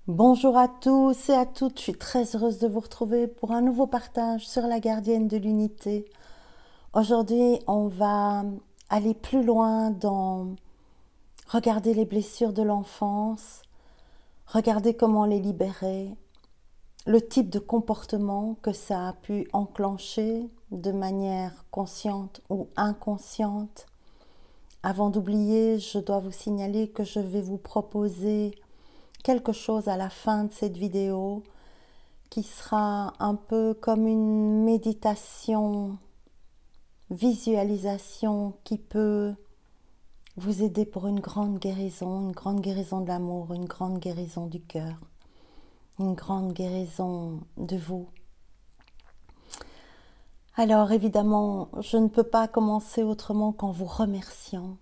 Bonjour à tous et à toutes, je suis très heureuse de vous retrouver pour un nouveau partage sur la gardienne de l'unité. Aujourd'hui, on va aller plus loin dans regarder les blessures de l'enfance, regarder comment les libérer, le type de comportement que ça a pu enclencher de manière consciente ou inconsciente. Avant d'oublier, je dois vous signaler que je vais vous proposer quelque chose à la fin de cette vidéo qui sera un peu comme une méditation, visualisation qui peut vous aider pour une grande guérison de l'amour, une grande guérison du cœur, une grande guérison de vous. Alors évidemment, je ne peux pas commencer autrement qu'en vous remerciant.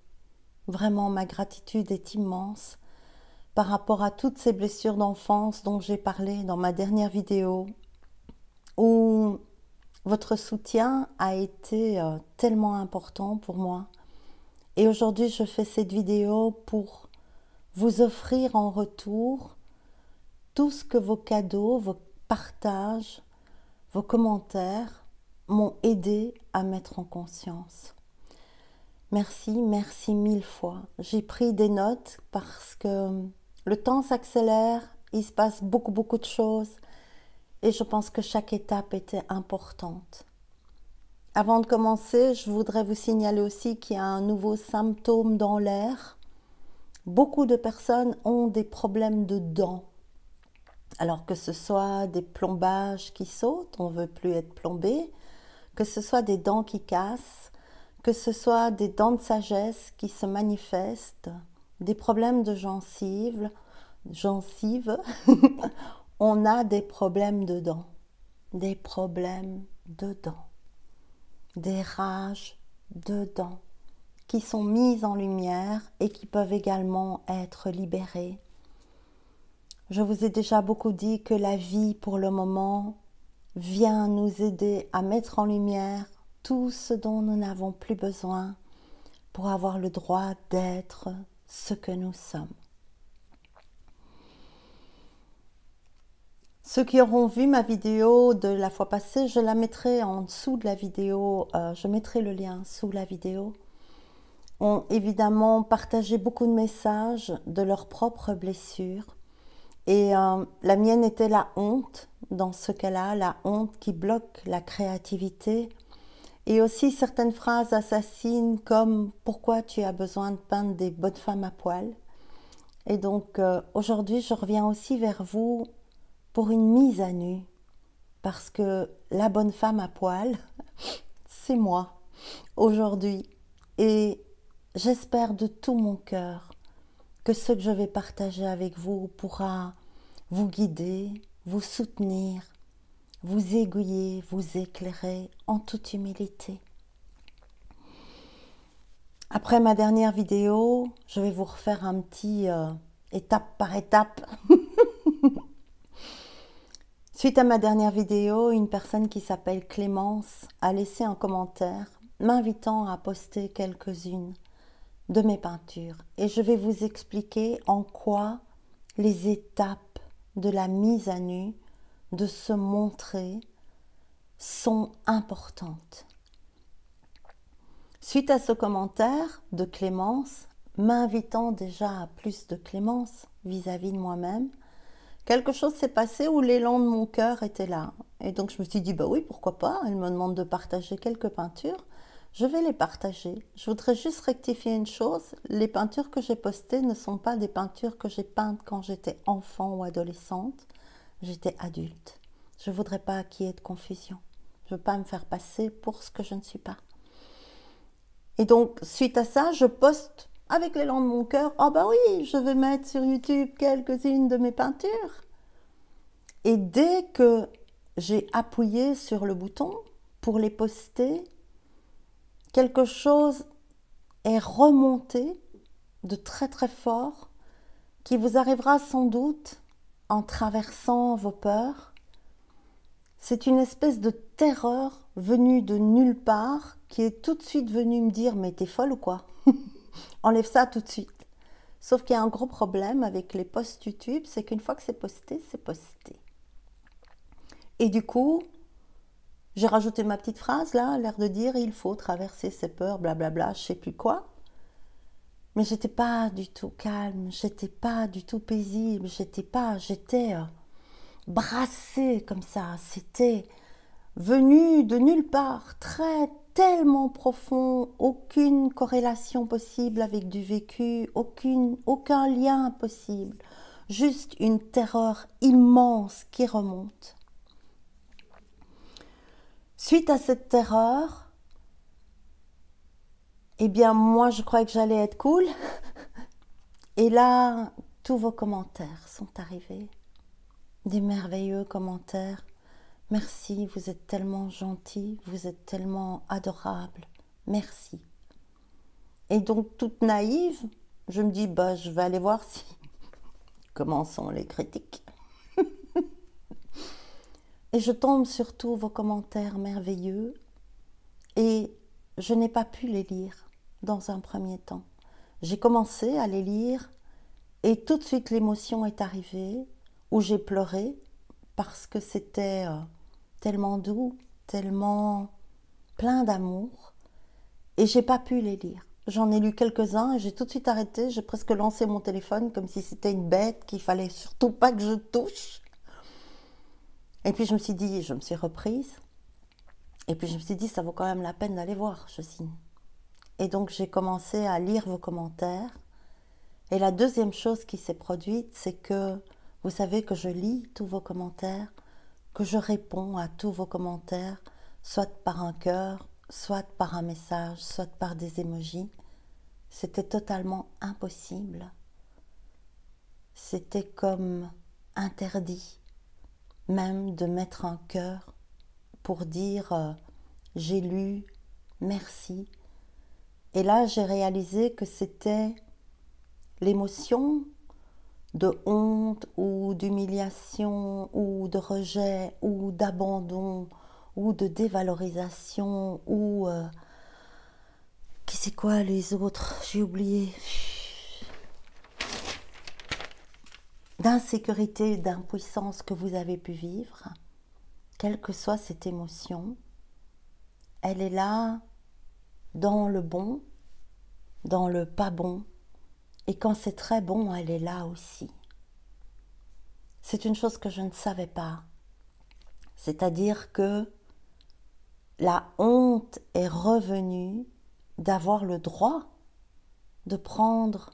Vraiment, ma gratitude est immense par rapport à toutes ces blessures d'enfance dont j'ai parlé dans ma dernière vidéo, où votre soutien a été tellement important pour moi. Et aujourd'hui, je fais cette vidéo pour vous offrir en retour tout ce que vos cadeaux, vos partages, vos commentaires m'ont aidé à mettre en conscience. Merci, merci mille fois. J'ai pris des notes parce que le temps s'accélère, il se passe beaucoup de choses et je pense que chaque étape était importante. Avant de commencer, je voudrais vous signaler aussi qu'il y a un nouveau symptôme dans l'air. Beaucoup de personnes ont des problèmes de dents. Alors que ce soit des plombages qui sautent, on ne veut plus être plombé, que ce soit des dents qui cassent, que ce soit des dents de sagesse qui se manifestent, des problèmes de gencives, on a des problèmes de dents, des problèmes de dents, des rages de dents qui sont mises en lumière et qui peuvent également être libérées. Je vous ai déjà beaucoup dit que la vie, pour le moment, vient nous aider à mettre en lumière tout ce dont nous n'avons plus besoin pour avoir le droit d'être ce que nous sommes. Ceux qui auront vu ma vidéo de la fois passée, je la mettrai en dessous de la vidéo, je mettrai le lien sous la vidéo, ont évidemment partagé beaucoup de messages de leurs propres blessures. Et la mienne était la honte dans ce cas-là, la honte qui bloque la créativité. Et aussi certaines phrases assassines comme « Pourquoi tu as besoin de peindre des bonnes femmes à poil ?» Et donc aujourd'hui, je reviens aussi vers vous pour une mise à nu. Parce que la bonne femme à poil, c'est moi aujourd'hui. Et j'espère de tout mon cœur que ce que je vais partager avec vous pourra vous guider, vous soutenir, vous aiguiller, vous éclairer en toute humilité. Après ma dernière vidéo, je vais vous refaire un petit étape par étape. Suite à ma dernière vidéo, une personne qui s'appelle Clémence a laissé un commentaire m'invitant à poster quelques-unes de mes peintures. Et je vais vous expliquer en quoi les étapes de la mise à nu, de se montrer, sont importantes. Suite à ce commentaire de Clémence, m'invitant déjà à plus de clémence vis-à-vis de moi-même, quelque chose s'est passé où l'élan de mon cœur était là. Et donc je me suis dit, bah oui, pourquoi pas, elle me demande de partager quelques peintures, je vais les partager. Je voudrais juste rectifier une chose, les peintures que j'ai postées ne sont pas des peintures que j'ai peintes quand j'étais enfant ou adolescente, j'étais adulte. Je ne voudrais pas qu'il y ait de confusion. Je ne veux pas me faire passer pour ce que je ne suis pas. Et donc, suite à ça, je poste avec l'élan de mon cœur, « Ah bah oui, je vais mettre sur YouTube quelques-unes de mes peintures. » Et dès que j'ai appuyé sur le bouton pour les poster, quelque chose est remonté de très fort qui vous arrivera sans doute en traversant vos peurs. C'est une espèce de terreur venue de nulle part qui est tout de suite venue me dire « Mais t'es folle ou quoi ?» Enlève ça tout de suite. Sauf qu'il y a un gros problème avec les posts YouTube, c'est qu'une fois que c'est posté, c'est posté. Et du coup, j'ai rajouté ma petite phrase là, l'air de dire il faut traverser ses peurs, blablabla, je sais plus quoi. Mais j'étais pas du tout calme, j'étais pas du tout paisible, j'étais brassée comme ça. C'était venu de nulle part, tellement profond, aucune corrélation possible avec du vécu, aucun lien possible, juste une terreur immense qui remonte. Suite à cette terreur, eh bien moi je croyais que j'allais être cool, et là tous vos commentaires sont arrivés, des merveilleux commentaires. Merci, vous êtes tellement gentil, vous êtes tellement adorable, merci. Et donc toute naïve, je me dis bah je vais aller voir si comment sont les critiques. Et je tombe sur tous vos commentaires merveilleux et je n'ai pas pu les lire dans un premier temps. J'ai commencé à les lire et tout de suite l'émotion est arrivée où j'ai pleuré parce que c'était tellement doux, tellement plein d'amour et j'ai pas pu les lire. J'en ai lu quelques-uns et j'ai tout de suite arrêté, j'ai presque lancé mon téléphone comme si c'était une bête qu'il fallait surtout pas que je touche. Et puis je me suis dit, je me suis reprise et puis je me suis dit ça vaut quand même la peine d'aller voir, je signe. Et donc j'ai commencé à lire vos commentaires. Et la deuxième chose qui s'est produite, c'est que vous savez que je lis tous vos commentaires, que je réponds à tous vos commentaires, soit par un cœur, soit par un message, soit par des emojis. C'était totalement impossible. C'était comme interdit, même de mettre un cœur pour dire j'ai lu, merci. Et là, j'ai réalisé que c'était l'émotion de honte ou d'humiliation ou de rejet ou d'abandon ou de dévalorisation ou qui c'est quoi les autres, j'ai oublié, d'insécurité, d'impuissance que vous avez pu vivre, quelle que soit cette émotion, elle est là dans le bon, dans le pas bon, et quand c'est très bon, elle est là aussi. C'est une chose que je ne savais pas, c'est-à-dire que la honte est revenue d'avoir le droit de prendre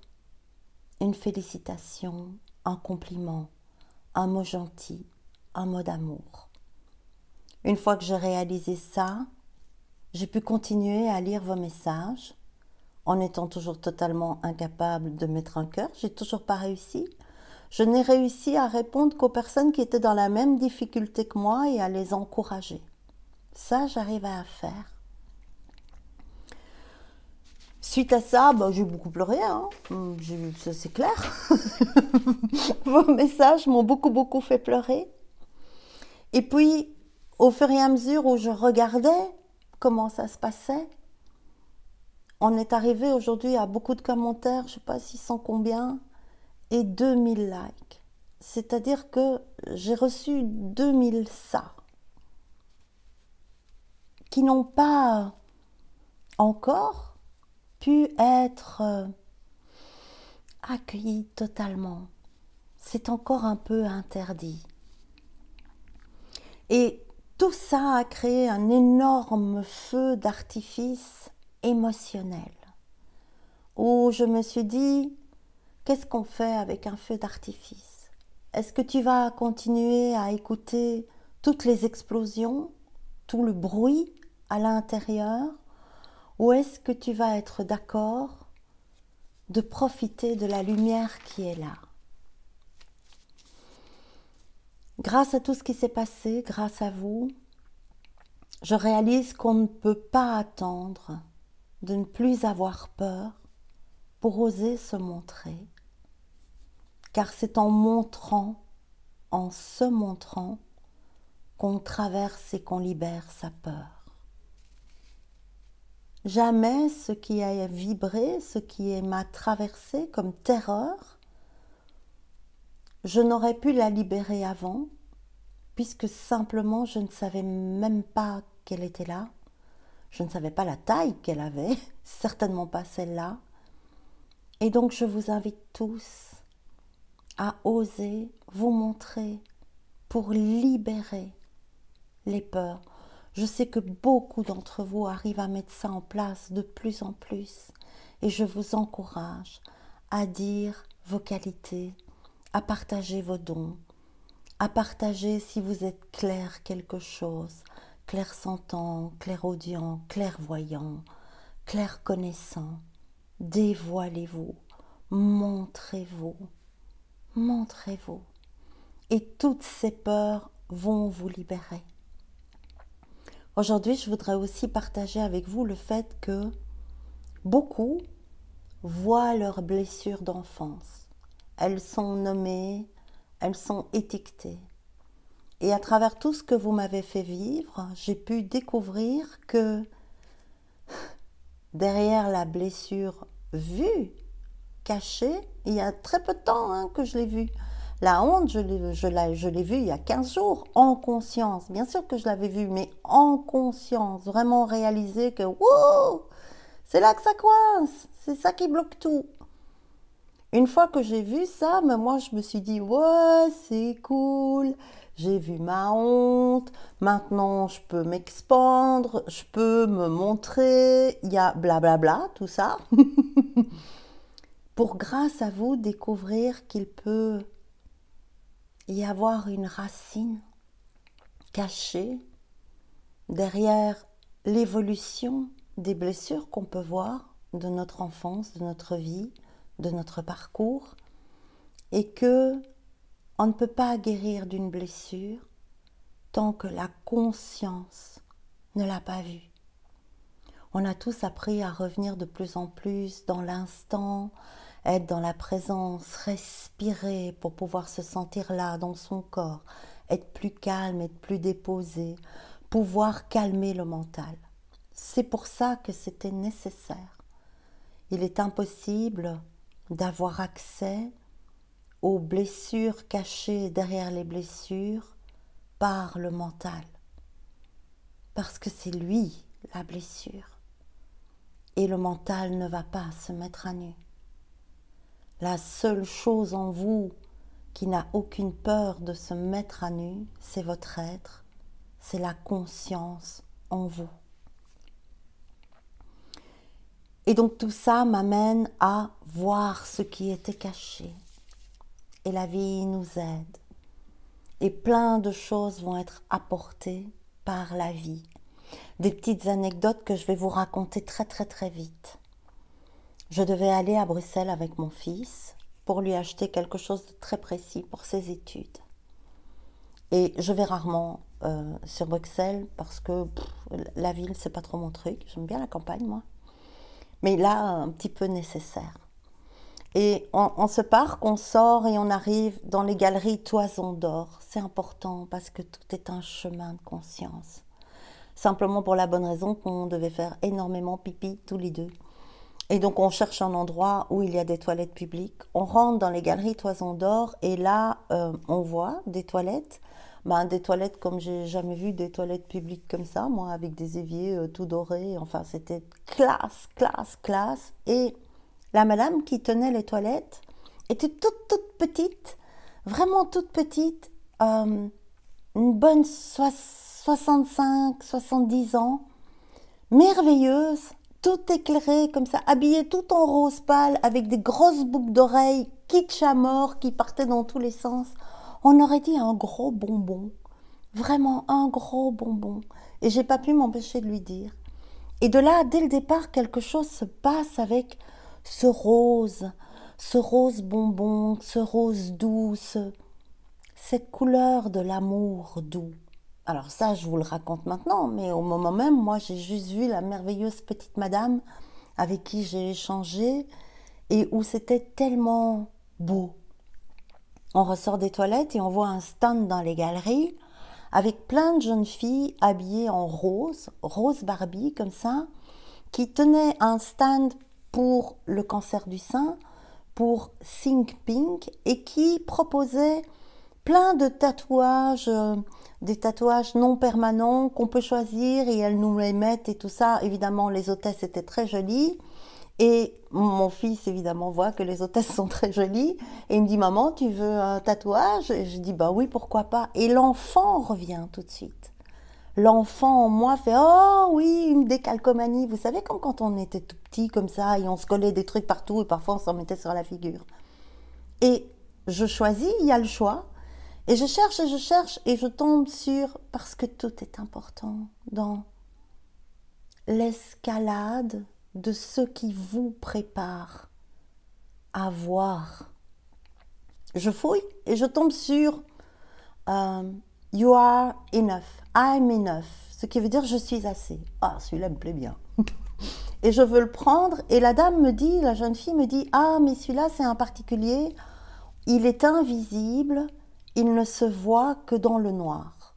une félicitation, un compliment, un mot gentil, un mot d'amour. Une fois que j'ai réalisé ça, j'ai pu continuer à lire vos messages en étant toujours totalement incapable de mettre un cœur. J'ai toujours pas réussi. Je n'ai réussi à répondre qu'aux personnes qui étaient dans la même difficulté que moi et à les encourager. Ça, j'arrivais à faire. Suite à ça, j'ai beaucoup pleuré, hein. C'est clair. Vos messages m'ont beaucoup fait pleurer. Et puis, au fur et à mesure où je regardais comment ça se passait, on est arrivé aujourd'hui à beaucoup de commentaires, je ne sais pas s'ils sont combien, et 2000 likes. C'est-à-dire que j'ai reçu 2000 ça, qui n'ont pas encore pu être accueillis totalement. C'est encore un peu interdit. Et tout ça a créé un énorme feu d'artifice émotionnel, où je me suis dit, qu'est-ce qu'on fait avec un feu d'artifice? Est-ce que tu vas continuer à écouter toutes les explosions, tout le bruit à l'intérieur, ou est-ce que tu vas être d'accord de profiter de la lumière qui est là? Grâce à tout ce qui s'est passé, grâce à vous, je réalise qu'on ne peut pas attendre de ne plus avoir peur pour oser se montrer. Car c'est en se montrant, qu'on traverse et qu'on libère sa peur. Jamais ce qui a vibré, ce qui m'a traversé comme terreur, je n'aurais pu la libérer avant, puisque simplement je ne savais même pas qu'elle était là. Je ne savais pas la taille qu'elle avait, certainement pas celle-là. Et donc je vous invite tous à oser vous montrer pour libérer les peurs. Je sais que beaucoup d'entre vous arrivent à mettre ça en place de plus en plus. Et je vous encourage à dire vos qualités, à partager vos dons, à partager si vous êtes clair quelque chose, clairsentant, clairaudient, clairvoyant, clairconnaissant. Dévoilez-vous, montrez-vous, montrez-vous. Et toutes ces peurs vont vous libérer. Aujourd'hui, je voudrais aussi partager avec vous le fait que beaucoup voient leurs blessures d'enfance. Elles sont nommées, elles sont étiquetées. Et à travers tout ce que vous m'avez fait vivre, j'ai pu découvrir que derrière la blessure vue, cachée, il y a très peu de temps que je l'ai vue. La honte, je l'ai vue il y a 15 jours, en conscience. Bien sûr que je l'avais vue, mais en conscience. Vraiment réaliser que, wow, c'est là que ça coince. C'est ça qui bloque tout. Une fois que j'ai vu ça, moi, je me suis dit, ouais, c'est cool. J'ai vu ma honte. Maintenant, je peux m'expandre. Je peux me montrer. Il y a blablabla, tout ça. Pour, grâce à vous, découvrir qu'il peut y avoir une racine cachée derrière l'évolution des blessures qu'on peut voir de notre enfance, de notre vie, de notre parcours, et que on ne peut pas guérir d'une blessure tant que la conscience ne l'a pas vue. On a tous appris à revenir de plus en plus dans l'instant, être dans la présence, respirer pour pouvoir se sentir là dans son corps, être plus calme, être plus déposé, pouvoir calmer le mental. C'est pour ça que c'était nécessaire. Il est impossible d'avoir accès aux blessures cachées derrière les blessures par le mental. Parce que c'est lui, la blessure. Et le mental ne va pas se mettre à nu. La seule chose en vous qui n'a aucune peur de se mettre à nu, c'est votre être, c'est la conscience en vous. Et donc tout ça m'amène à voir ce qui était caché. Et la vie nous aide. Et plein de choses vont être apportées par la vie. Des petites anecdotes que je vais vous raconter très très très vite. Je devais aller à Bruxelles avec mon fils pour lui acheter quelque chose de très précis pour ses études. Et je vais rarement sur Bruxelles parce que la ville, c'est pas trop mon truc. J'aime bien la campagne, moi. Mais là, un petit peu nécessaire. Et on se parque, on sort et on arrive dans les galeries Toison d'Or. C'est important parce que tout est un chemin de conscience. Simplement pour la bonne raison qu'on devait faire énormément pipi tous les deux. Et donc on cherche un endroit où il y a des toilettes publiques. On rentre dans les galeries Toison d'Or et là on voit des toilettes. Des toilettes comme j'ai jamais vu des toilettes publiques comme ça, moi, avec des éviers tout dorés. Enfin, c'était classe, classe, classe. Et la madame qui tenait les toilettes était toute petite, vraiment toute petite, une bonne 65, 70 ans, merveilleuse, tout éclairée comme ça, habillée tout en rose pâle, avec des grosses boucles d'oreilles, kitsch à mort, qui partaient dans tous les sens. On aurait dit un gros bonbon, vraiment un gros bonbon. Et j'ai pas pu m'empêcher de lui dire. Et de là, dès le départ, quelque chose se passe avec ce rose bonbon, ce rose doux, cette couleur de l'amour doux. Alors ça, je vous le raconte maintenant, mais au moment même, moi, j'ai juste vu la merveilleuse petite madame avec qui j'ai échangé et où c'était tellement beau. On ressort des toilettes et on voit un stand dans les galeries avec plein de jeunes filles habillées en rose, rose Barbie comme ça, qui tenait un stand pour le cancer du sein, pour Think Pink, et qui proposait plein de tatouages, des tatouages non permanents qu'on peut choisir et elles nous les mettent et tout ça. Évidemment, les hôtesses étaient très jolies. Et mon fils, évidemment, voit que les hôtesses sont très jolies. Et il me dit, maman, tu veux un tatouage? Et je dis, bah oui, pourquoi pas. Et l'enfant revient tout de suite. L'enfant en moi fait, oh oui, une décalcomanie. Vous savez, comme quand on était tout petit, comme ça, et on se collait des trucs partout, et parfois on s'en mettait sur la figure. Et je choisis, il y a le choix. Et je cherche, et je tombe sur, parce que tout est important dans l'escalade de ce qui vous prépare à voir. Je fouille et je tombe sur You are enough, I'm enough, ce qui veut dire je suis assez. Ah, celui-là me plaît bien. Et je veux le prendre et la dame me dit, la jeune fille me dit, ah mais celui-là c'est un particulier, il est invisible, il ne se voit que dans le noir.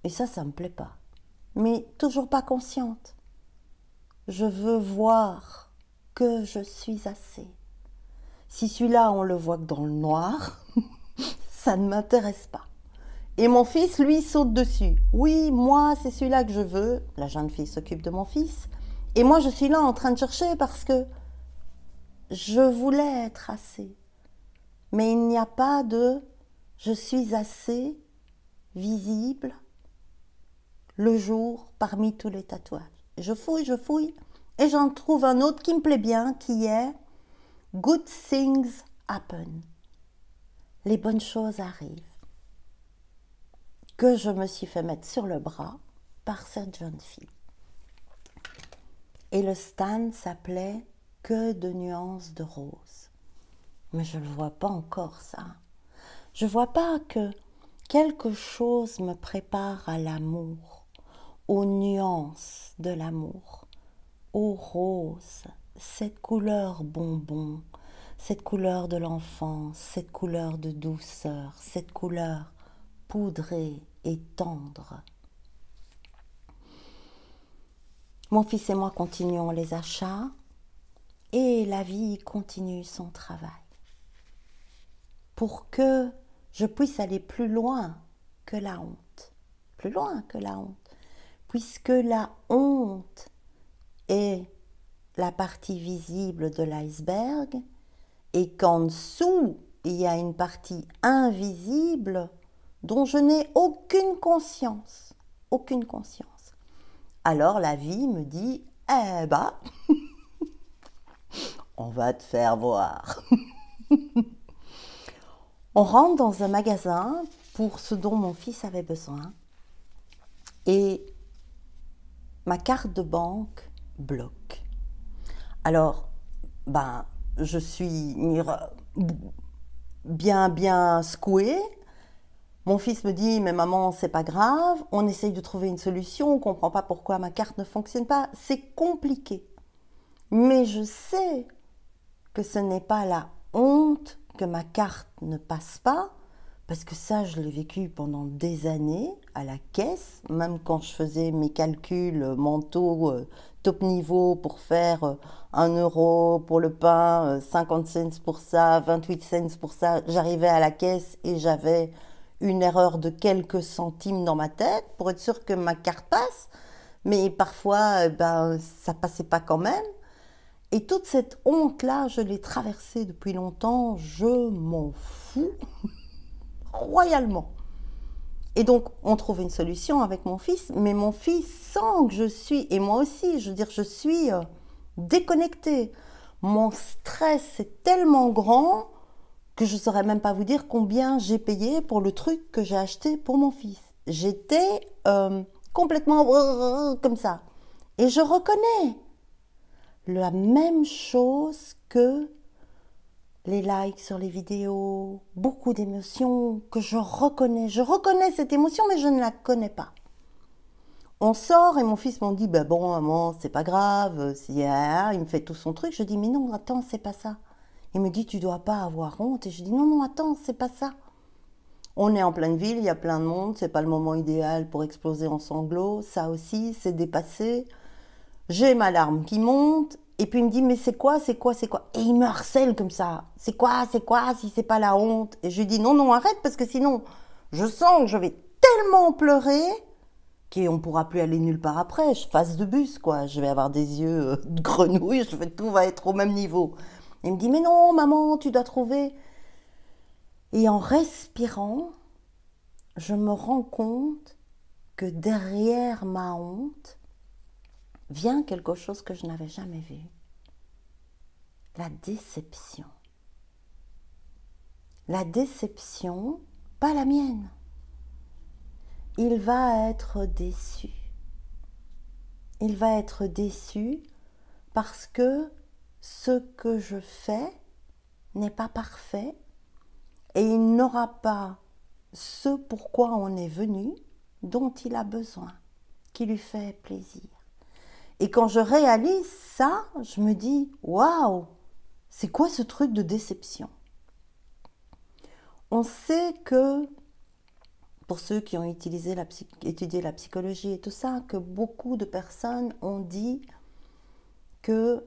Et ça me plaît pas. Mais toujours pas consciente. Je veux voir que je suis assez. Si celui-là, on le voit que dans le noir, ça ne m'intéresse pas. Et mon fils, lui, saute dessus. Oui, moi, c'est celui-là que je veux. La jeune fille s'occupe de mon fils. Et moi, je suis là en train de chercher parce que je voulais être assez. Mais il n'y a pas de « je suis assez » visible le jour parmi tous les tatouages. Je fouille, et j'en trouve un autre qui me plaît bien, qui est « Good things happen ». Les bonnes choses arrivent. Que je me suis fait mettre sur le bras par cette jeune fille. Et le stand s'appelait « Que de nuances de rose ». Mais je ne le vois pas encore, ça. Je ne vois pas que quelque chose me prépare à l'amour, aux nuances de l'amour, aux roses, cette couleur bonbon, cette couleur de l'enfance, cette couleur de douceur, cette couleur poudrée et tendre. Mon fils et moi continuons les achats et la vie continue son travail. Pour que je puisse aller plus loin que la honte, plus loin que la honte, puisque la honte est la partie visible de l'iceberg et qu'en dessous, il y a une partie invisible dont je n'ai aucune conscience, aucune conscience. Alors la vie me dit, eh ben, on va te faire voir. On rentre dans un magasin pour ce dont mon fils avait besoin et ma carte de banque bloque. Alors, je suis bien secouée. Mon fils me dit, mais maman, c'est pas grave, on essaye de trouver une solution, on comprend pas pourquoi ma carte ne fonctionne pas, c'est compliqué. Mais je sais que ce n'est pas la honte que ma carte ne passe pas, parce que ça, je l'ai vécu pendant des années à la caisse, même quand je faisais mes calculs mentaux top niveau pour faire 1 euro pour le pain, 50 cents pour ça, 28 cents pour ça, j'arrivais à la caisse et j'avais une erreur de quelques centimes dans ma tête pour être sûre que ma carte passe, mais parfois, ça passait pas quand même. Et toute cette honte-là, je l'ai traversée depuis longtemps, je m'en fous royalement. Et donc, on trouve une solution avec mon fils, mais mon fils sent que je suis, et moi aussi, je veux dire, je suis déconnectée. Mon stress est tellement grand que je ne saurais même pas vous dire combien j'ai payé pour le truc que j'ai acheté pour mon fils. J'étais complètement comme ça. Et je reconnais la même chose que les likes sur les vidéos, beaucoup d'émotions que je reconnais. Je reconnais cette émotion, mais je ne la connais pas. On sort et mon fils m'en dit, bon maman, c'est pas grave, il me fait tout son truc. Je dis, mais non, attends, c'est pas ça. Il me dit, tu dois pas avoir honte. Et je dis, non, attends, c'est pas ça. On est en pleine ville, il y a plein de monde, c'est pas le moment idéal pour exploser en sanglots. Ça aussi, c'est dépassé. j'ai ma larme qui monte, et puis il me dit, mais c'est quoi, c'est quoi, c'est quoi? Et il me harcèle comme ça. C'est quoi, si c'est pas la honte? Et je lui dis, non, non, arrête, parce que sinon, je sens que je vais tellement pleurer qu'on ne pourra plus aller nulle part après. Je fasse de bus, quoi. Je vais avoir des yeux de grenouille, tout va être au même niveau. Et il me dit, mais non, maman, tu dois trouver. Et en respirant, je me rends compte que derrière ma honte vient quelque chose que je n'avais jamais vu. La déception. La déception, pas la mienne. Il va être déçu. Il va être déçu parce que ce que je fais n'est pas parfait et il n'aura pas ce pourquoi on est venu, dont il a besoin, qui lui fait plaisir. Et quand je réalise ça, je me dis, waouh, c'est quoi ce truc de déception? On sait que, pour ceux qui ont étudié la psychologie et tout ça, que beaucoup de personnes ont dit que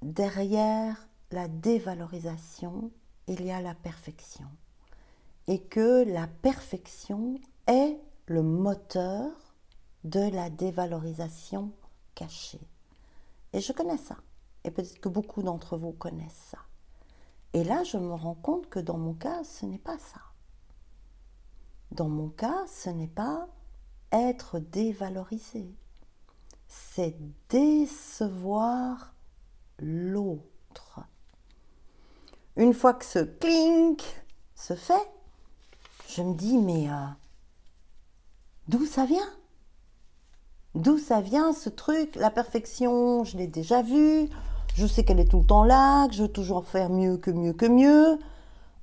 derrière la dévalorisation, il y a la perfection. Et que la perfection est le moteur de la dévalorisation cachée. Et je connais ça. Et peut-être que beaucoup d'entre vous connaissent ça. Et là, je me rends compte que dans mon cas, ce n'est pas ça. Dans mon cas, ce n'est pas être dévalorisé. C'est décevoir l'autre. Une fois que ce clink se fait, je me dis, mais d'où ça vient? D'où ça vient ce truc? La perfection, je l'ai déjà vue. Je sais qu'elle est tout le temps là, que je veux toujours faire mieux que mieux que mieux.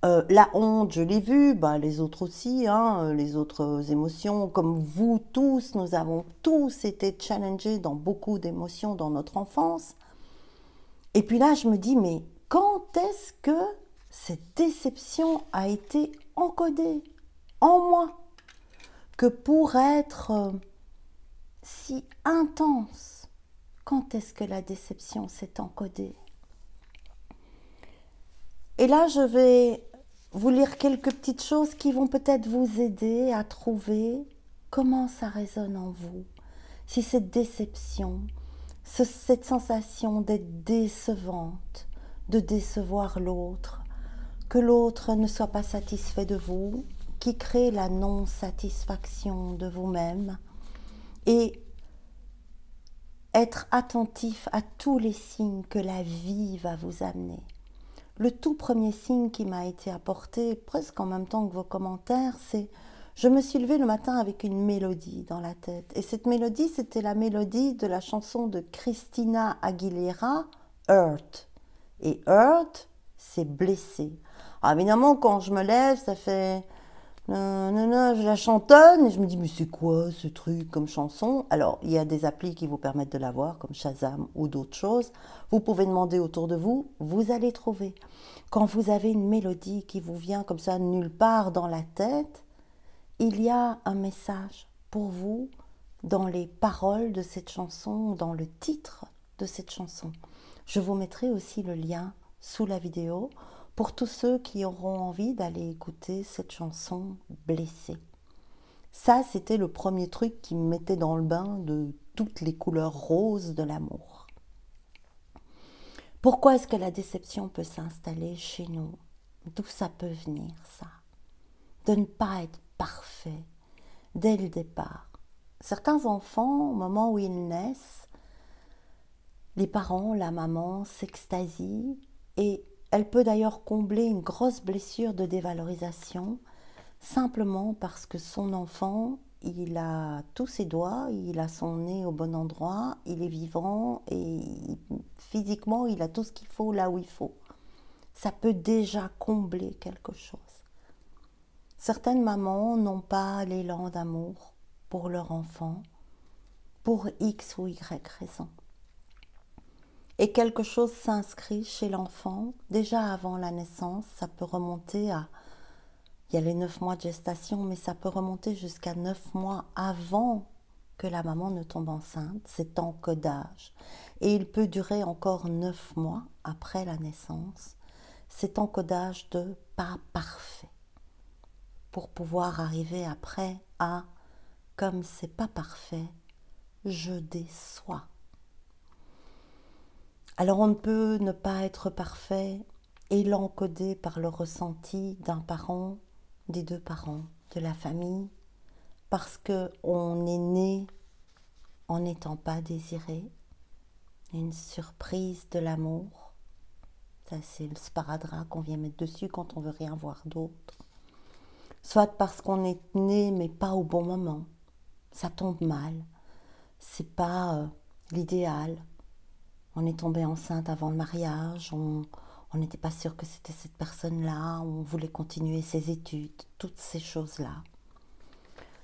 La honte, je l'ai vue, bah, les autres aussi, hein, les autres émotions. Comme vous tous, nous avons tous été challengés dans beaucoup d'émotions dans notre enfance. Et puis là, je me dis, mais quand est-ce que cette déception a été encodée en moi? Que pour être si intense, quand est-ce que la déception s'est encodée? Et là, je vais vous lire quelques petites choses qui vont peut-être vous aider à trouver comment ça résonne en vous. Si cette déception, cette sensation d'être décevante, de décevoir l'autre, que l'autre ne soit pas satisfait de vous, qui crée la non-satisfaction de vous-même, et être attentif à tous les signes que la vie va vous amener. Le tout premier signe qui m'a été apporté, presque en même temps que vos commentaires, c'est je me suis levée le matin avec une mélodie dans la tête. Et cette mélodie, c'était la mélodie de la chanson de Christina Aguilera, Hurt. Et Hurt, c'est blessé. Alors évidemment, quand je me lève, ça fait je la chantonne et je me dis mais c'est quoi ce truc comme chanson? Alors il y a des applis qui vous permettent de la voir comme Shazam ou d'autres choses. Vous pouvez demander autour de vous, vous allez trouver. Quand vous avez une mélodie qui vous vient comme ça nulle part dans la tête, il y a un message pour vous dans les paroles de cette chanson, dans le titre de cette chanson. Je vous mettrai aussi le lien sous la vidéo pour tous ceux qui auront envie d'aller écouter cette chanson Blessée. Ça, c'était le premier truc qui me mettait dans le bain de toutes les couleurs roses de l'amour. Pourquoi est-ce que la déception peut s'installer chez nous? D'où ça peut venir, ça? De ne pas être parfait dès le départ. Certains enfants, au moment où ils naissent, les parents, la maman s'extasient et elle peut d'ailleurs combler une grosse blessure de dévalorisation simplement parce que son enfant, il a tous ses doigts, il a son nez au bon endroit, il est vivant et physiquement, il a tout ce qu'il faut là où il faut. Ça peut déjà combler quelque chose. Certaines mamans n'ont pas l'élan d'amour pour leur enfant, pour X ou Y raison. Et quelque chose s'inscrit chez l'enfant, déjà avant la naissance, ça peut remonter à, il y a les 9 mois de gestation, mais ça peut remonter jusqu'à 9 mois avant que la maman ne tombe enceinte, cet encodage. Et il peut durer encore 9 mois après la naissance, cet encodage de pas parfait. Pour pouvoir arriver après à, comme c'est pas parfait, je déçois. Alors on ne peut ne pas être parfait et l'encoder par le ressenti d'un parent, des deux parents, de la famille, parce qu'on est né en n'étant pas désiré, une surprise de l'amour. Ça, c'est le sparadrap qu'on vient mettre dessus quand on veut rien voir d'autre. Soit parce qu'on est né mais pas au bon moment, ça tombe mal, c'est pas l'idéal. On est tombé enceinte avant le mariage, on n'était pas sûr que c'était cette personne-là, on voulait continuer ses études, toutes ces choses-là.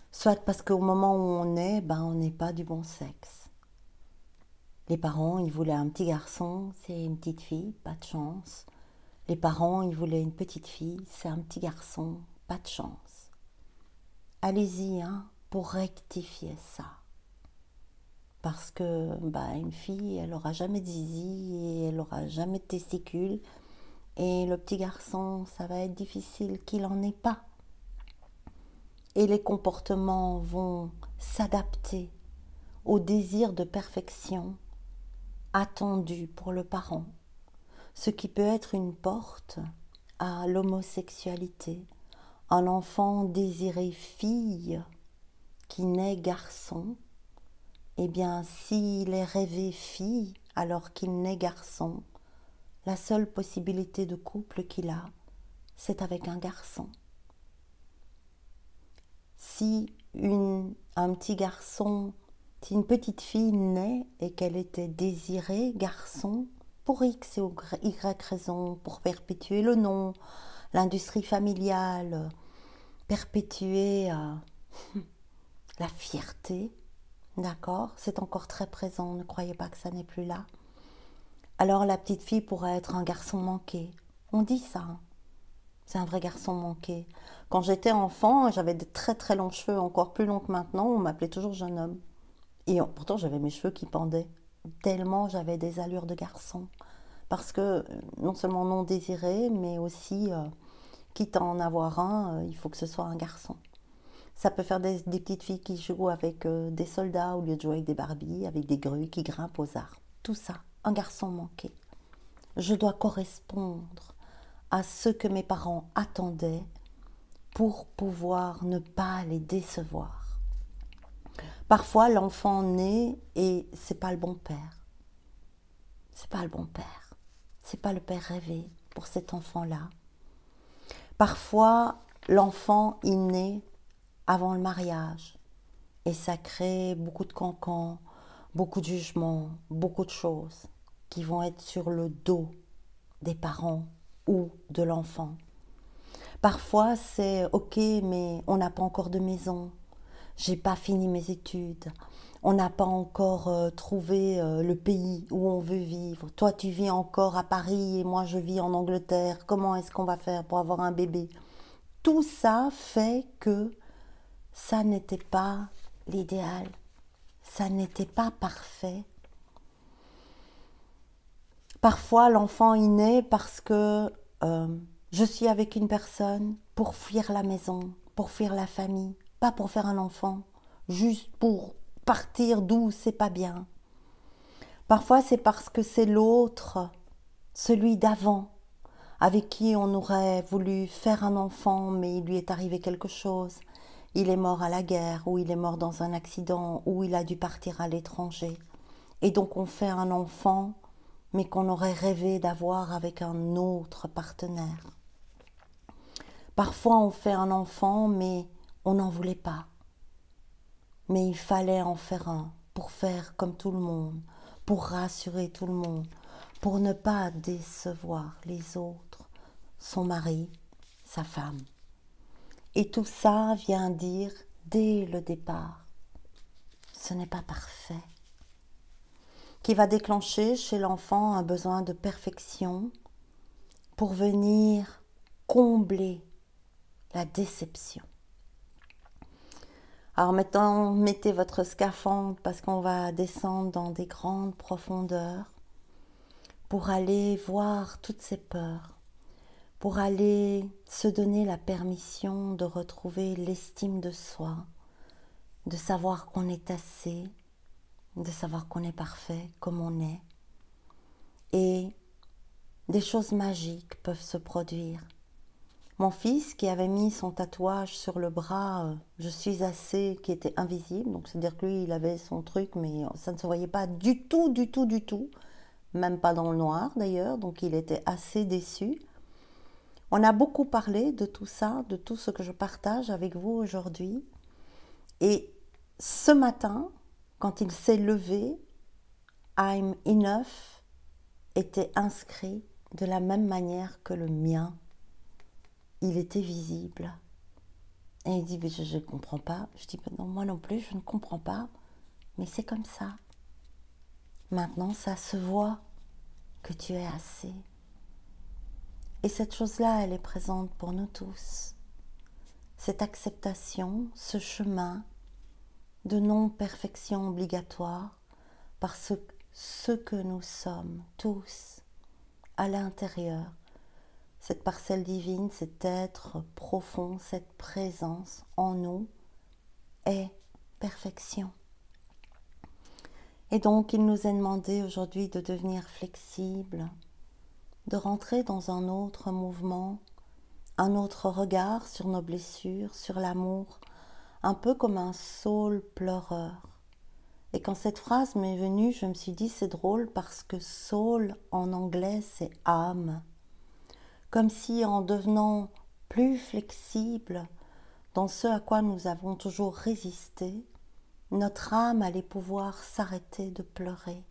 Soit parce qu'au moment où on est, on n'est pas du bon sexe. Les parents, ils voulaient un petit garçon, c'est une petite fille, pas de chance. Les parents, ils voulaient une petite fille, c'est un petit garçon, pas de chance. Allez-y, pour rectifier ça. Parce que une fille, elle n'aura jamais de zizi et elle n'aura jamais de testicules. Et le petit garçon, ça va être difficile qu'il n'en ait pas. Et les comportements vont s'adapter au désir de perfection attendu pour le parent. Ce qui peut être une porte à l'homosexualité. Un enfant désiré fille qui naît garçon, eh bien, s'il est rêvé fille alors qu'il naît garçon, la seule possibilité de couple qu'il a, c'est avec un garçon. Si un petit garçon, si une petite fille naît et qu'elle était désirée garçon, pour X ou Y raison, pour perpétuer le nom, l'industrie familiale, perpétuer la fierté, d'accord, c'est encore très présent, ne croyez pas que ça n'est plus là. Alors la petite fille pourrait être un garçon manqué. On dit ça, c'est un vrai garçon manqué. Quand j'étais enfant, j'avais de très très longs cheveux, encore plus longs que maintenant, on m'appelait toujours jeune homme. Et pourtant j'avais mes cheveux qui pendaient, tellement j'avais des allures de garçon. Parce que non seulement non désiré, mais aussi, quitte à en avoir un, il faut que ce soit un garçon. Ça peut faire des petites filles qui jouent avec des soldats au lieu de jouer avec des Barbies, avec des grues qui grimpent aux arbres. Tout ça, un garçon manqué. Je dois correspondre à ce que mes parents attendaient pour pouvoir ne pas les décevoir. Parfois, l'enfant naît et c'est pas le bon père. C'est pas le bon père. C'est pas le père rêvé pour cet enfant-là. Parfois, l'enfant il naît avant le mariage et ça crée beaucoup de cancans, beaucoup de jugements, beaucoup de choses qui vont être sur le dos des parents ou de l'enfant. Parfois, c'est ok, mais on n'a pas encore de maison, j'ai pas fini mes études, on n'a pas encore trouvé le pays où on veut vivre. Toi, tu vis encore à Paris et moi, je vis en Angleterre. Comment est-ce qu'on va faire pour avoir un bébé? Tout ça fait que ça n'était pas l'idéal, ça n'était pas parfait. Parfois, l'enfant il naît parce que je suis avec une personne pour fuir la maison, pour fuir la famille, pas pour faire un enfant, juste pour partir d'où c'est pas bien. Parfois, c'est parce que c'est l'autre, celui d'avant, avec qui on aurait voulu faire un enfant, mais il lui est arrivé quelque chose. Il est mort à la guerre, ou il est mort dans un accident, ou il a dû partir à l'étranger. Et donc on fait un enfant, mais qu'on aurait rêvé d'avoir avec un autre partenaire. Parfois on fait un enfant, mais on n'en voulait pas. Mais il fallait en faire un, pour faire comme tout le monde, pour rassurer tout le monde, pour ne pas décevoir les autres, son mari, sa femme. Et tout ça vient dire, dès le départ, ce n'est pas parfait. Qui va déclencher chez l'enfant un besoin de perfection pour venir combler la déception. Alors maintenant, mettez votre scaphandre parce qu'on va descendre dans des grandes profondeurs pour aller voir toutes ces peurs, pour aller se donner la permission de retrouver l'estime de soi, de savoir qu'on est assez, de savoir qu'on est parfait comme on est. Et des choses magiques peuvent se produire. Mon fils qui avait mis son tatouage sur le bras « Je suis assez » qui était invisible, donc c'est-à-dire que lui il avait son truc mais ça ne se voyait pas du tout, même pas dans le noir d'ailleurs, donc il était assez déçu. On a beaucoup parlé de tout ça, de tout ce que je partage avec vous aujourd'hui. Et ce matin, quand il s'est levé, I'm enough était inscrit de la même manière que le mien. Il était visible. Et il dit, mais je ne comprends pas. Je dis, non, moi non plus, je ne comprends pas. Mais c'est comme ça. Maintenant, ça se voit que tu es assez. Et cette chose-là, elle est présente pour nous tous. Cette acceptation, ce chemin de non-perfection obligatoire, parce que ce que nous sommes tous à l'intérieur, cette parcelle divine, cet être profond, cette présence en nous est perfection. Et donc il nous est demandé aujourd'hui de devenir flexible, de rentrer dans un autre mouvement, un autre regard sur nos blessures, sur l'amour, un peu comme un saule pleureur. Et quand cette phrase m'est venue, je me suis dit c'est drôle parce que soul en anglais c'est âme. Comme si en devenant plus flexible dans ce à quoi nous avons toujours résisté, notre âme allait pouvoir s'arrêter de pleurer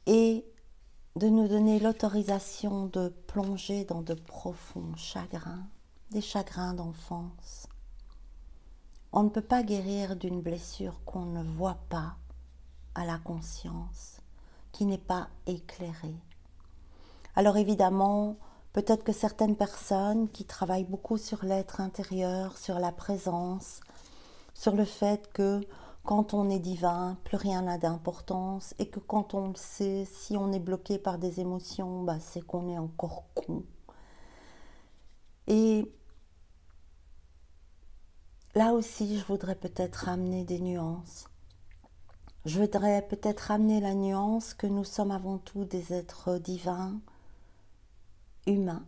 et de nous donner l'autorisation de plonger dans de profonds chagrins, des chagrins d'enfance. On ne peut pas guérir d'une blessure qu'on ne voit pas à la conscience, qui n'est pas éclairée. Alors évidemment, peut-être que certaines personnes qui travaillent beaucoup sur l'être intérieur, sur la présence, sur le fait que quand on est divin, plus rien n'a d'importance et que quand on le sait, si on est bloqué par des émotions, c'est qu'on est encore con. Et là aussi, je voudrais peut-être amener des nuances. Je voudrais peut-être amener la nuance que nous sommes avant tout des êtres divins, humains,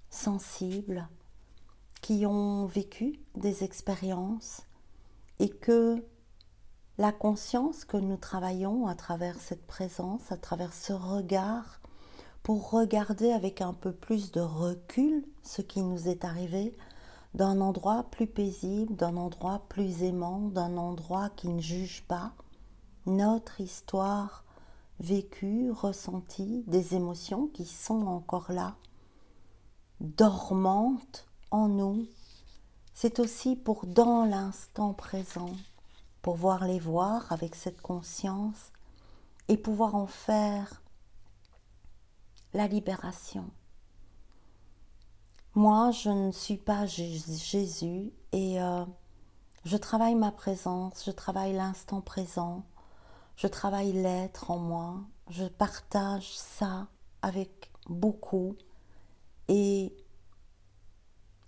sensibles, qui ont vécu des expériences et que la conscience que nous travaillons à travers cette présence, à travers ce regard, pour regarder avec un peu plus de recul ce qui nous est arrivé, d'un endroit plus paisible, d'un endroit plus aimant, d'un endroit qui ne juge pas, notre histoire vécue, ressentie, des émotions qui sont encore là, dormantes en nous, c'est aussi pour dans l'instant présent, pouvoir les voir avec cette conscience et pouvoir en faire la libération. Moi, je ne suis pas Jésus et je travaille ma présence, je travaille l'instant présent, je travaille l'être en moi, je partage ça avec beaucoup et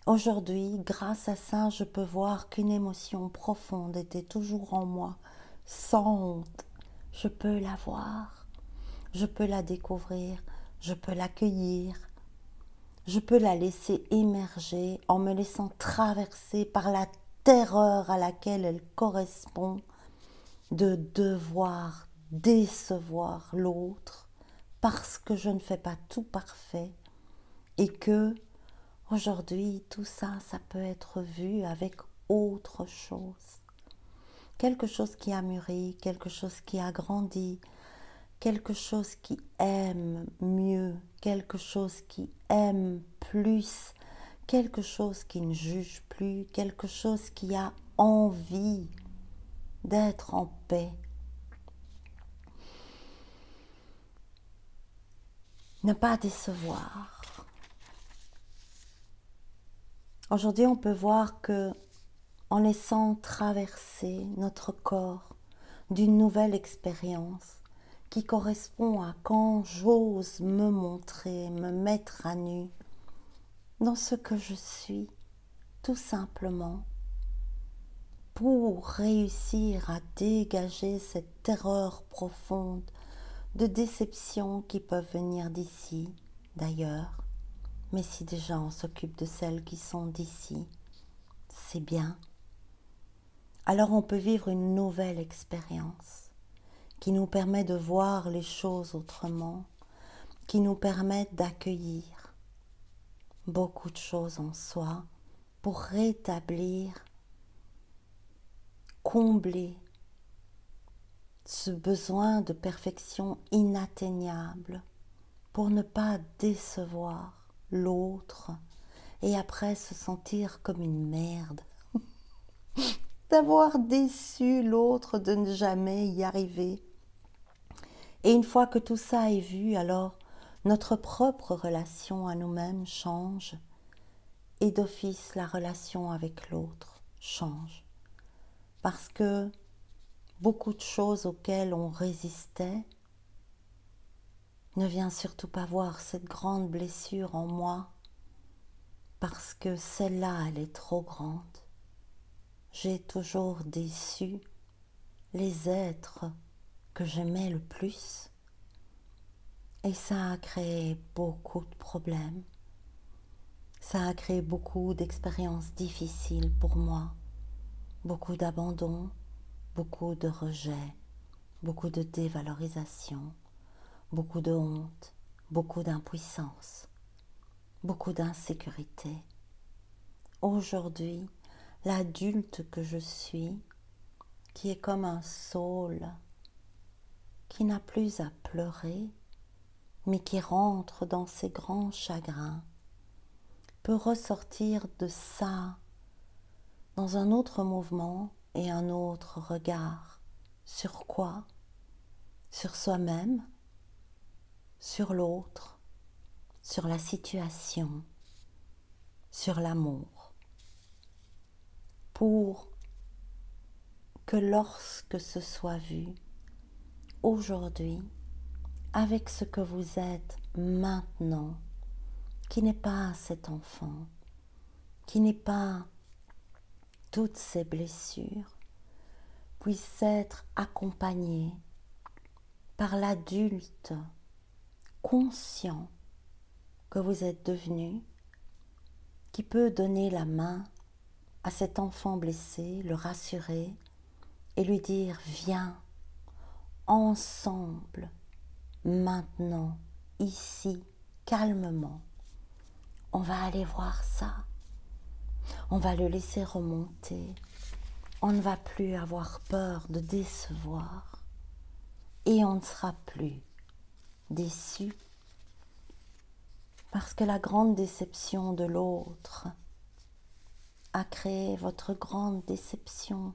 aujourd'hui, grâce à ça, je peux voir qu'une émotion profonde était toujours en moi, sans honte. Je peux la voir, je peux la découvrir, je peux l'accueillir, je peux la laisser émerger en me laissant traverser par la terreur à laquelle elle correspond de devoir décevoir l'autre parce que je ne fais pas tout parfait et que aujourd'hui, tout ça, ça peut être vu avec autre chose. Quelque chose qui a mûri, quelque chose qui a grandi, quelque chose qui aime mieux, quelque chose qui aime plus, quelque chose qui ne juge plus, quelque chose qui a envie d'être en paix. Ne pas décevoir. Aujourd'hui, on peut voir que en laissant traverser notre corps d'une nouvelle expérience qui correspond à quand j'ose me montrer, me mettre à nu dans ce que je suis, tout simplement, pour réussir à dégager cette terreur profonde de déceptions qui peuvent venir d'ici, d'ailleurs. Mais si déjà on s'occupe de celles qui sont d'ici, c'est bien. Alors on peut vivre une nouvelle expérience qui nous permet de voir les choses autrement, qui nous permet d'accueillir beaucoup de choses en soi pour rétablir, combler ce besoin de perfection inatteignable pour ne pas décevoir l'autre et après se sentir comme une merde, d'avoir déçu l'autre, de ne jamais y arriver. Et une fois que tout ça est vu, alors notre propre relation à nous-mêmes change et d'office la relation avec l'autre change. Parce que beaucoup de choses auxquelles on résistait ne vient surtout pas voir cette grande blessure en moi parce que celle-là, elle est trop grande. J'ai toujours déçu les êtres que j'aimais le plus et ça a créé beaucoup de problèmes. Ça a créé beaucoup d'expériences difficiles pour moi, beaucoup d'abandon, beaucoup de rejet, beaucoup de dévalorisation, beaucoup de honte, beaucoup d'impuissance, beaucoup d'insécurité. Aujourd'hui, l'adulte que je suis, qui est comme un saule, qui n'a plus à pleurer, mais qui rentre dans ses grands chagrins, peut ressortir de ça dans un autre mouvement et un autre regard. Sur quoi? Sur soi-même, sur l'autre, sur la situation, sur l'amour. Pour que lorsque ce soit vu, aujourd'hui, avec ce que vous êtes maintenant, qui n'est pas cet enfant, qui n'est pas toutes ces blessures, puisse être accompagné par l'adulte conscient que vous êtes devenu, qui peut donner la main à cet enfant blessé, le rassurer et lui dire « Viens, ensemble, maintenant, ici, calmement, on va aller voir ça, on va le laisser remonter, on ne va plus avoir peur de décevoir et on ne sera plus déçu parce que la grande déception de l'autre a créé votre grande déception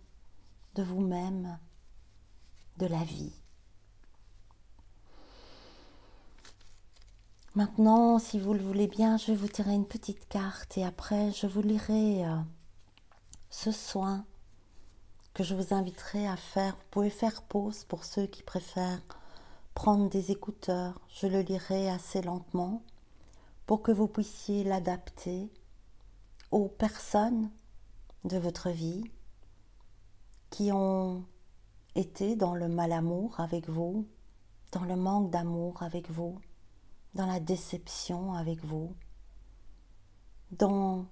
de vous-même, de la vie. Maintenant, si vous le voulez bien, je vais vous tirer une petite carte et après je vous lirai ce soin que je vous inviterai à faire. Vous pouvez faire pause pour ceux qui préfèrent prendre des écouteurs. Je le lirai assez lentement pour que vous puissiez l'adapter aux personnes de votre vie qui ont été dans le malamour avec vous, dans le manque d'amour avec vous, dans la déception avec vous, dans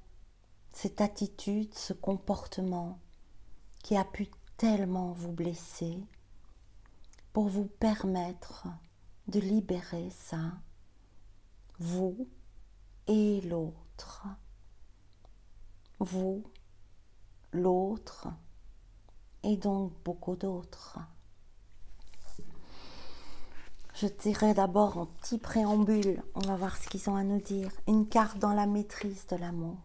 cette attitude, ce comportement qui a pu tellement vous blesser, pour vous permettre de libérer ça, vous et l'autre, vous, l'autre et donc beaucoup d'autres. Je dirais d'abord en petit préambule, on va voir ce qu'ils ont à nous dire, une carte dans la maîtrise de l'amour.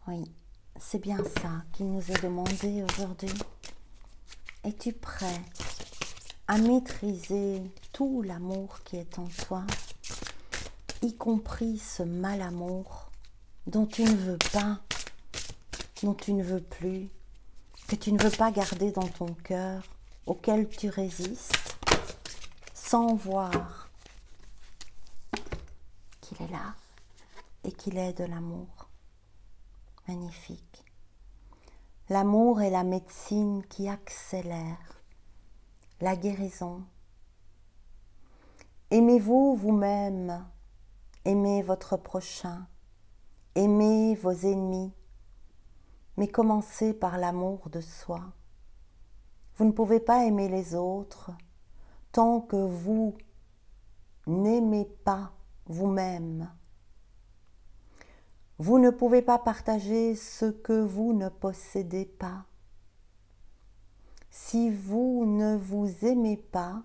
Oui, c'est bien ça qu'il nous est demandé aujourd'hui. Es-tu prêt à maîtriser tout l'amour qui est en toi, y compris ce malamour dont tu ne veux pas, dont tu ne veux plus, que tu ne veux pas garder dans ton cœur, auquel tu résistes, sans voir qu'il est là et qu'il est de l'amour. Magnifique. L'amour est la médecine qui accélère la guérison. Aimez-vous vous-même, aimez votre prochain, aimez vos ennemis, mais commencez par l'amour de soi. Vous ne pouvez pas aimer les autres tant que vous n'aimez pas vous-même. Vous ne pouvez pas partager ce que vous ne possédez pas. Si vous ne vous aimez pas,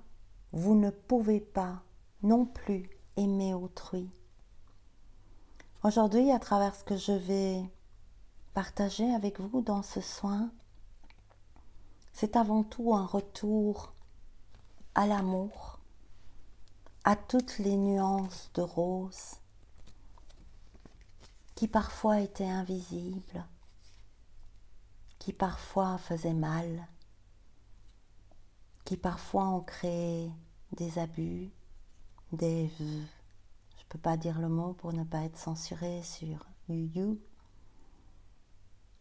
vous ne pouvez pas non plus aimer autrui. Aujourd'hui, à travers ce que je vais partager avec vous dans ce soin, c'est avant tout un retour à l'amour, à toutes les nuances de rose qui parfois étaient invisibles, qui parfois faisaient mal, qui parfois ont créé des abus, je ne peux pas dire le mot pour ne pas être censuré sur you,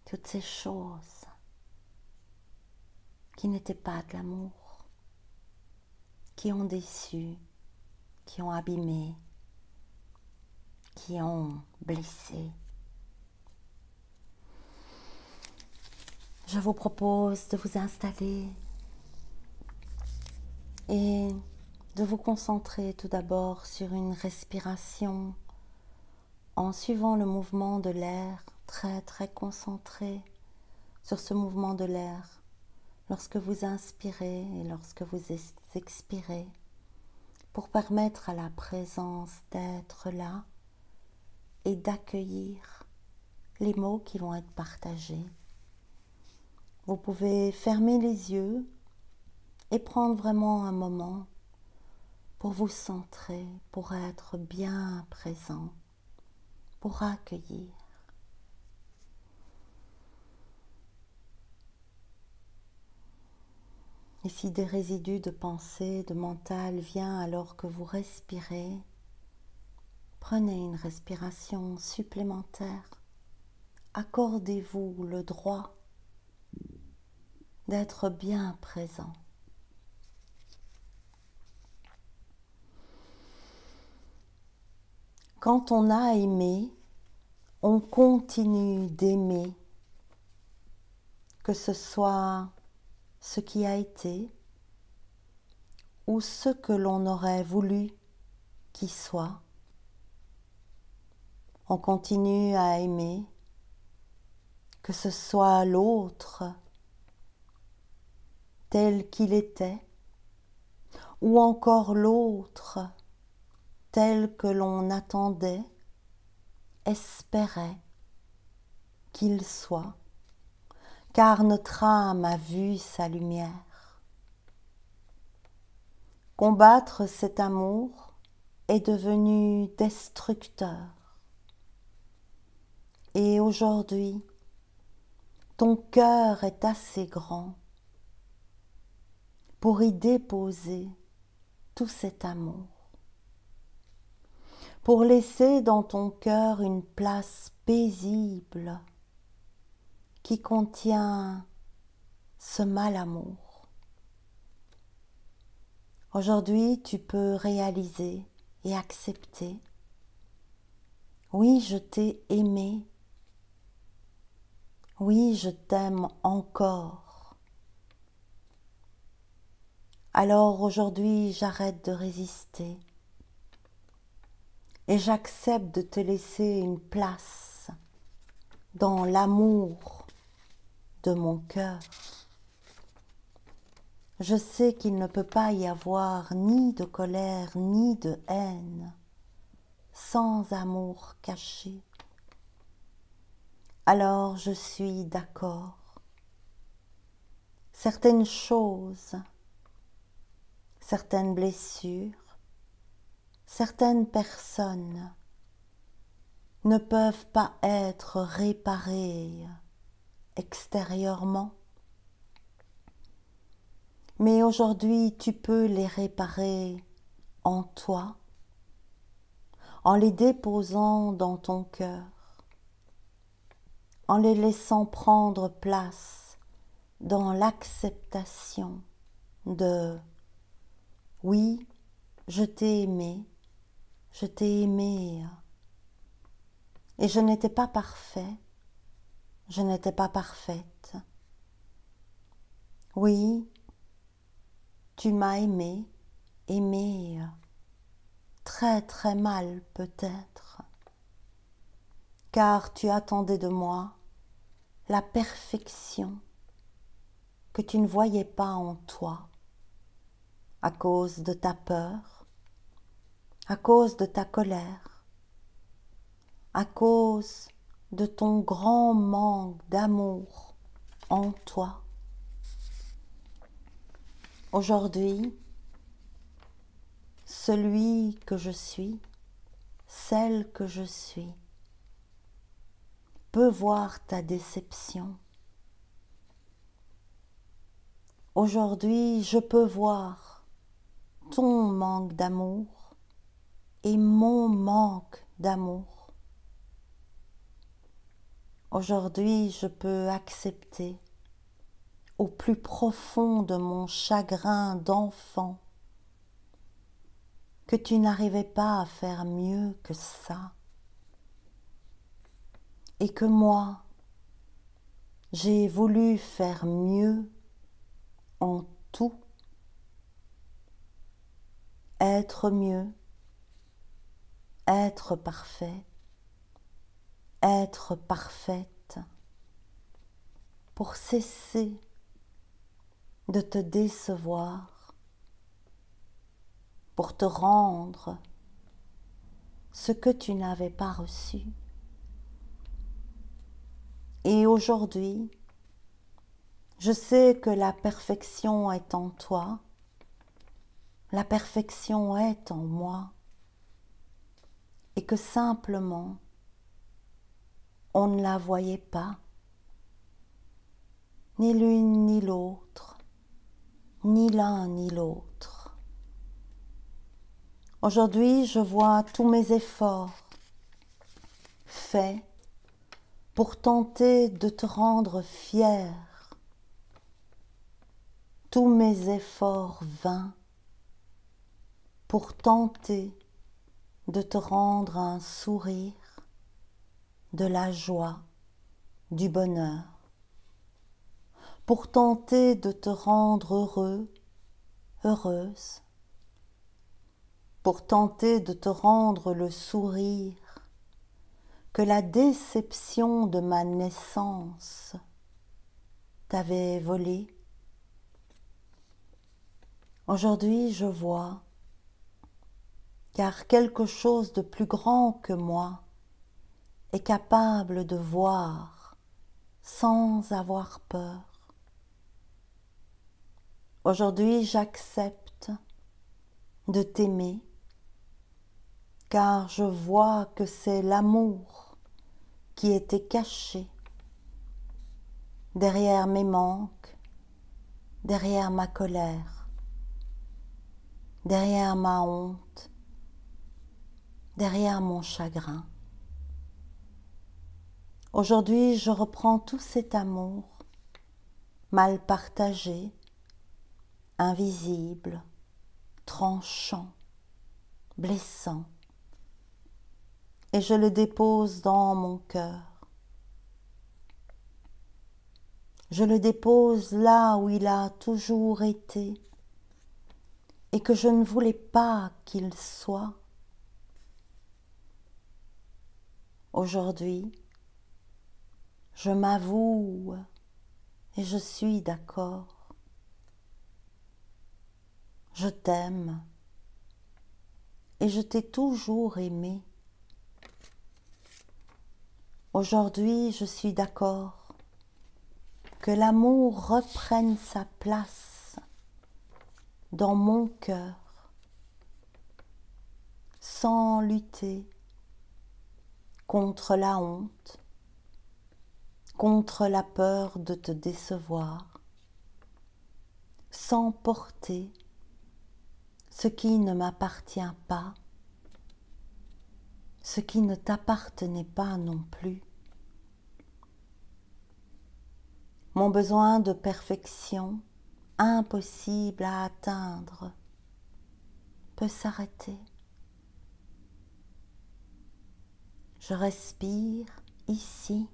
toutes ces choses qui n'étaient pas de l'amour, qui ont déçu, qui ont abîmé, qui ont blessé. Je vous propose de vous installer et de vous concentrer tout d'abord sur une respiration en suivant le mouvement de l'air, très concentré sur ce mouvement de l'air lorsque vous inspirez et lorsque vous expirez, pour permettre à la présence d'être là et d'accueillir les mots qui vont être partagés. Vous pouvez fermer les yeux et prendre vraiment un moment pour vous centrer, pour être bien présent, pour accueillir. Et si des résidus de pensée, de mental viennent alors que vous respirez, prenez une respiration supplémentaire. Accordez-vous le droit d'être bien présent. Quand on a aimé, on continue d'aimer, que ce soit ce qui a été ou ce que l'on aurait voulu qu'il soit. On continue à aimer, que ce soit l'autre tel qu'il était, ou encore l'autre tel que l'on attendait, espérait qu'il soit, car notre âme a vu sa lumière. Combattre cet amour est devenu destructeur. Et aujourd'hui, ton cœur est assez grand pour y déposer tout cet amour, pour laisser dans ton cœur une place paisible qui contient ce mal-amour. Aujourd'hui, tu peux réaliser et accepter. Oui, je t'ai aimé. Oui, je t'aime encore. Alors aujourd'hui, j'arrête de résister et j'accepte de te laisser une place dans l'amour de mon cœur. Je sais qu'il ne peut pas y avoir ni de colère ni de haine sans amour caché. Alors je suis d'accord. Certaines choses, certaines blessures, certaines personnes ne peuvent pas être réparées extérieurement. Mais aujourd'hui, tu peux les réparer en toi, en les déposant dans ton cœur, en les laissant prendre place dans l'acceptation de oui, je t'ai aimé et je n'étais pas parfait, je n'étais pas parfaite. Oui, tu m'as aimé très très mal peut-être, car tu attendais de moi la perfection que tu ne voyais pas en toi, à cause de ta peur, à cause de ta colère, à cause de ton grand manque d'amour en toi. Aujourd'hui, celui que je suis, celle que je suis, peut voir ta déception. Aujourd'hui, je peux voir ton manque d'amour et mon manque d'amour. Aujourd'hui, je peux accepter au plus profond de mon chagrin d'enfant que tu n'arrivais pas à faire mieux que ça et que moi, j'ai voulu faire mieux en tout, être mieux, être parfait, être parfaite, pour cesser de te décevoir, pour te rendre ce que tu n'avais pas reçu. Et aujourd'hui, je sais que la perfection est en toi, la perfection est en moi, et que simplement, on ne la voyait pas, ni l'une ni l'autre, ni l'un ni l'autre. Aujourd'hui, je vois tous mes efforts faits pour tenter de te rendre fier, tous mes efforts vains pour tenter de te rendre un sourire, de la joie, du bonheur, pour tenter de te rendre heureux, heureuse, pour tenter de te rendre le sourire que la déception de ma naissance t'avait volé. Aujourd'hui, je vois, car quelque chose de plus grand que moi est capable de voir sans avoir peur. Aujourd'hui, j'accepte de t'aimer, car je vois que c'est l'amour qui était caché derrière mes manques, derrière ma colère, derrière ma honte, derrière mon chagrin. Aujourd'hui, je reprends tout cet amour mal partagé, invisible, tranchant, blessant, et je le dépose dans mon cœur. Je le dépose là où il a toujours été et que je ne voulais pas qu'il soit. Aujourd'hui, je m'avoue et je suis d'accord. Je t'aime et je t'ai toujours aimé. Aujourd'hui, je suis d'accord que l'amour reprenne sa place dans mon cœur sans lutter contre la honte, contre la peur de te décevoir, sans porter ce qui ne m'appartient pas, ce qui ne t'appartenait pas non plus. Mon besoin de perfection, impossible à atteindre, peut s'arrêter. Je respire ici.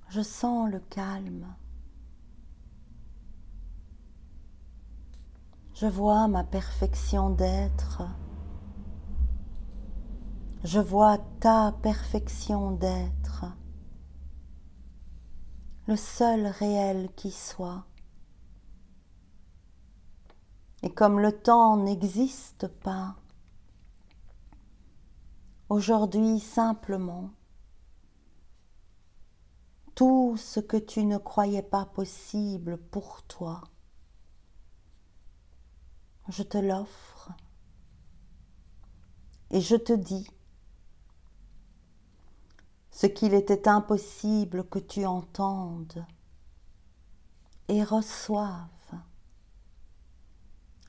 Je sens le calme. Je vois ma perfection d'être. Je vois ta perfection d'être. Le seul réel qui soit. Et comme le temps n'existe pas, aujourd'hui simplement, tout ce que tu ne croyais pas possible pour toi, je te l'offre et je te dis ce qu'il était impossible que tu entendes et reçoives.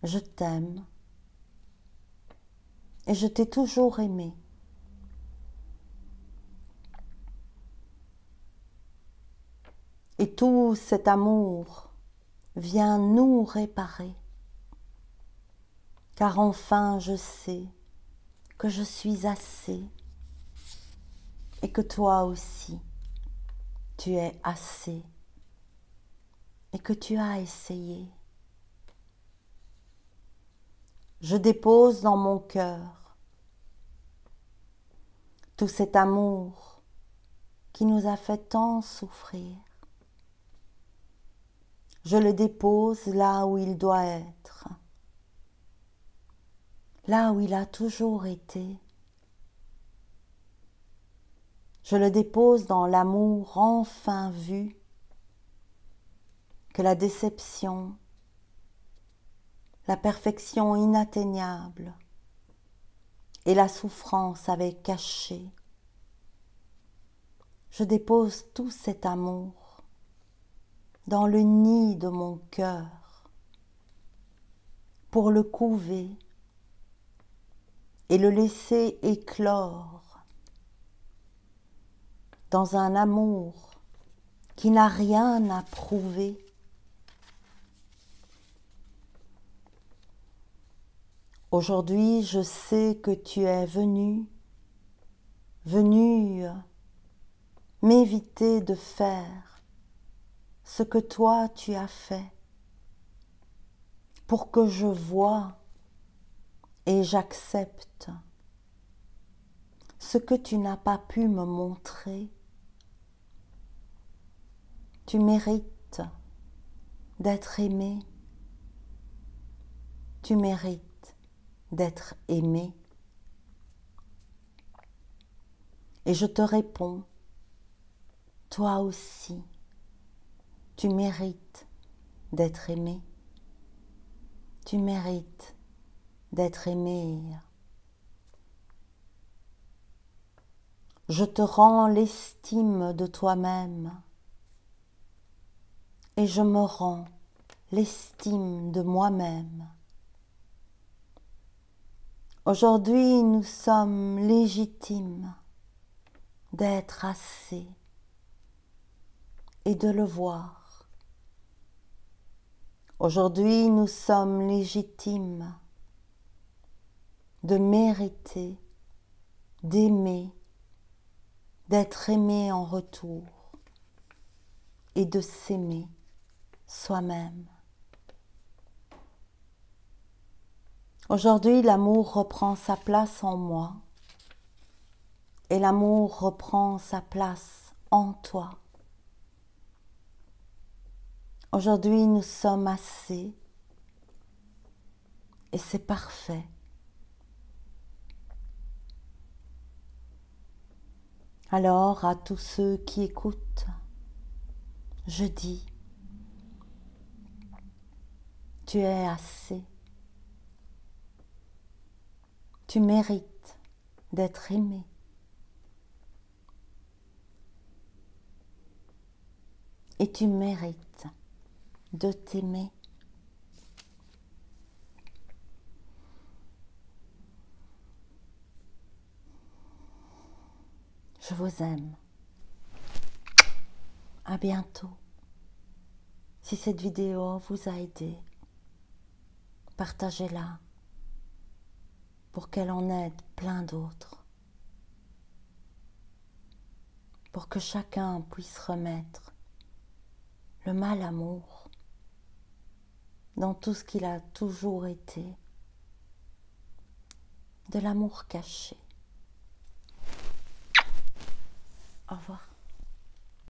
Je t'aime et je t'ai toujours aimé. Et tout cet amour vient nous réparer, car enfin je sais que je suis assez et que toi aussi tu es assez et que tu as essayé. Je dépose dans mon cœur tout cet amour qui nous a fait tant souffrir. Je le dépose là où il doit être, là où il a toujours été. Je le dépose dans l'amour enfin vu que la déception, la perfection inatteignable et la souffrance avaient caché. Je dépose tout cet amour dans le nid de mon cœur pour le couver et le laisser éclore dans un amour qui n'a rien à prouver. Aujourd'hui, je sais que tu es venu m'éviter de faire ce que toi tu as fait, pour que je voie et j'accepte ce que tu n'as pas pu me montrer. Tu mérites d'être aimé, tu mérites d'être aimé. Et je te réponds, toi aussi, tu mérites d'être aimé. Tu mérites d'être aimé. Je te rends l'estime de toi-même et je me rends l'estime de moi-même. Aujourd'hui, nous sommes légitimes d'être assez et de le voir. Aujourd'hui, nous sommes légitimes de mériter, d'aimer, d'être aimé en retour et de s'aimer soi-même. Aujourd'hui, l'amour reprend sa place en moi et l'amour reprend sa place en toi. Aujourd'hui, nous sommes assez et c'est parfait. Alors, à tous ceux qui écoutent, je dis, tu es assez. Tu mérites d'être aimé. Et tu mérites de t'aimer. Je vous aime. À bientôt. Si cette vidéo vous a aidé, partagez-la pour qu'elle en aide plein d'autres. Pour que chacun puisse remettre le mal amour dans tout ce qu'il a toujours été, de l'amour caché. Au revoir.